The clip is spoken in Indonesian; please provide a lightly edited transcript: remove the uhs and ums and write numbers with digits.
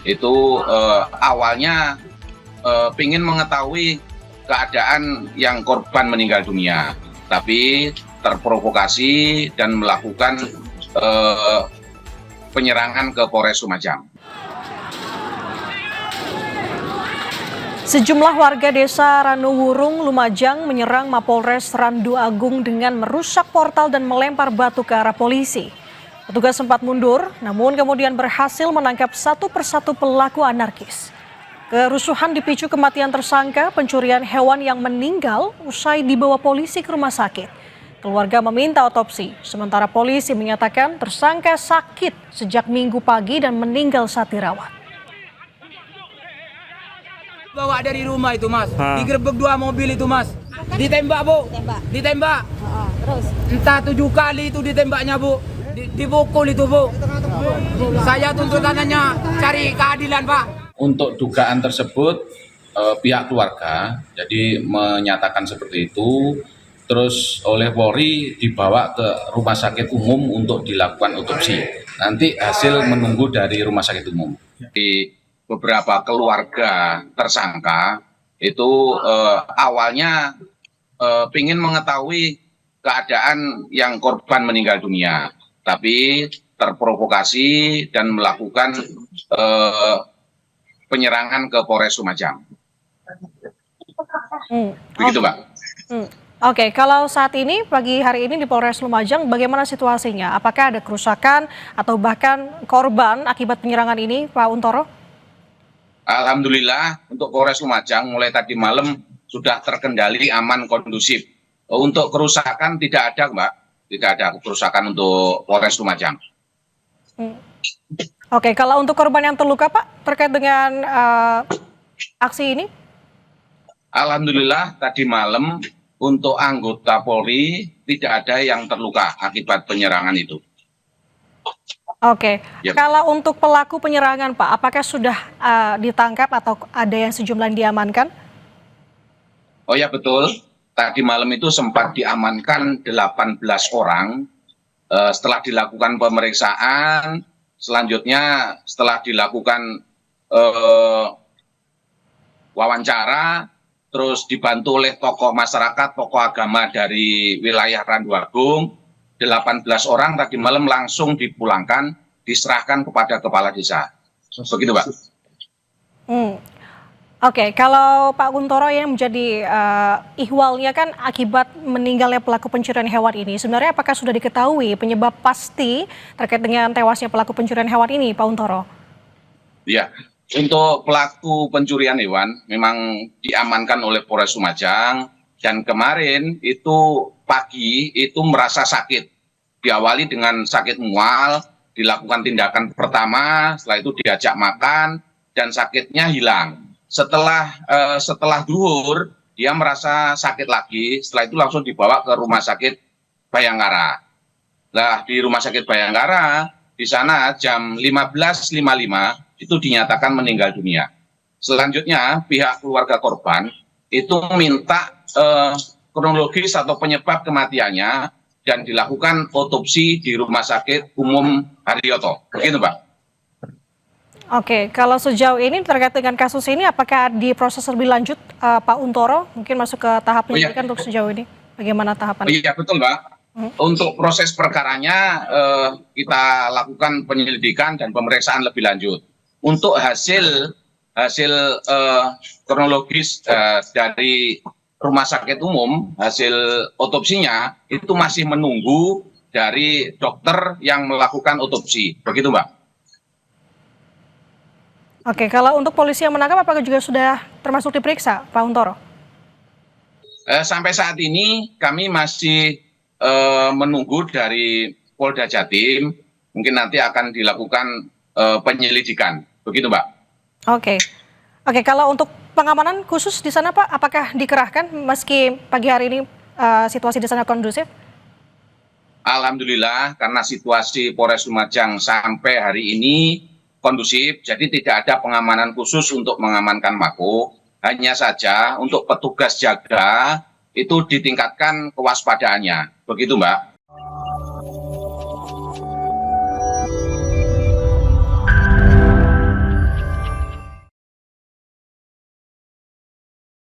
itu awalnya ingin mengetahui keadaan yang korban meninggal dunia, tapi terprovokasi dan melakukan penyerangan ke Polres Lumajang. Sejumlah warga desa Ranuwurung, Lumajang menyerang Mapolres Randu Agung dengan merusak portal dan melempar batu ke arah polisi. Petugas sempat mundur, namun kemudian berhasil menangkap satu persatu pelaku anarkis. Kerusuhan dipicu kematian tersangka pencurian hewan yang meninggal usai dibawa polisi ke rumah sakit. Keluarga meminta otopsi, sementara polisi menyatakan tersangka sakit sejak Minggu pagi dan meninggal saat dirawat. Bawa dari rumah itu, Mas. Digerebek 2 mobil itu, Mas. Ditembak, Bu. Ditembak. Terus? Entah 7 kali itu ditembaknya, Bu. Dipukul itu, Bu. Saya tuntutannya cari keadilan, Pak. Untuk dugaan tersebut, pihak keluarga jadi menyatakan seperti itu, terus oleh Polri dibawa ke rumah sakit umum untuk dilakukan otopsi. Nanti hasil menunggu dari rumah sakit umum. Di beberapa keluarga tersangka itu awalnya ingin mengetahui keadaan yang korban meninggal dunia, tapi terprovokasi dan melakukan penyerangan ke Polres Lumajang. Begitu, Mbak. Oke, kalau saat ini, pagi hari ini di Polres Lumajang, bagaimana situasinya? Apakah ada kerusakan atau bahkan korban akibat penyerangan ini, Pak Untoro? Alhamdulillah untuk Polres Lumajang mulai tadi malam sudah terkendali, aman, kondusif. Untuk kerusakan tidak ada, Mbak. Tidak ada kerusakan untuk Polres Lumajang. Oke, kalau untuk korban yang terluka, Pak, terkait dengan aksi ini? Alhamdulillah tadi malam untuk anggota Polri tidak ada yang terluka akibat penyerangan itu. Oke, kalau untuk pelaku penyerangan, Pak, apakah sudah ditangkap atau ada yang sejumlah yang diamankan? Oh ya betul, tadi malam itu sempat diamankan 18 orang. Setelah dilakukan pemeriksaan, selanjutnya setelah dilakukan wawancara, terus dibantu oleh tokoh masyarakat, tokoh agama dari wilayah Randu Agung, 18 orang tadi malam langsung dipulangkan, diserahkan kepada kepala desa. Begitu, Pak. Oke, kalau Pak Untoro yang menjadi ihwalnya kan akibat meninggalnya pelaku pencurian hewan ini, sebenarnya apakah sudah diketahui penyebab pasti terkait dengan tewasnya pelaku pencurian hewan ini, Pak Untoro? Iya, untuk pelaku pencurian hewan memang diamankan oleh Polres Lumajang. Dan kemarin itu pagi itu merasa sakit, diawali dengan sakit mual, dilakukan tindakan pertama, setelah itu diajak makan dan sakitnya hilang. Setelah duhur dia merasa sakit lagi, setelah itu langsung dibawa ke rumah sakit Bayangkara. Nah di rumah sakit Bayangkara di sana jam 15.55 itu dinyatakan meninggal dunia. Selanjutnya pihak keluarga korban itu minta kronologis atau penyebab kematiannya dan dilakukan otopsi di Rumah Sakit Umum Haryoto. Begitu, Pak. Oke, kalau sejauh ini terkait dengan kasus ini, apakah diproses lebih lanjut, Pak Untoro? Mungkin masuk ke tahap penyelidikan untuk sejauh ini. Bagaimana tahapan? Iya, betul, Mbak. Untuk proses perkaranya kita lakukan penyelidikan dan pemeriksaan lebih lanjut. Untuk hasil kronologis dari Rumah Sakit Umum, hasil otopsinya itu masih menunggu dari dokter yang melakukan otopsi. Begitu, Mbak. Oke, kalau untuk polisi yang menangkap apakah juga sudah termasuk diperiksa, Pak Untoro? Sampai saat ini kami masih menunggu dari Polda Jatim, mungkin nanti akan dilakukan penyelidikan. Begitu, Mbak. Oke, kalau untuk pengamanan khusus di sana, Pak, apakah dikerahkan meski pagi hari ini situasi di sana kondusif? Alhamdulillah, karena situasi Polres Lumajang sampai hari ini kondusif, jadi tidak ada pengamanan khusus untuk mengamankan Mako. Hanya saja untuk petugas jaga itu ditingkatkan kewaspadaannya. Begitu, Mbak.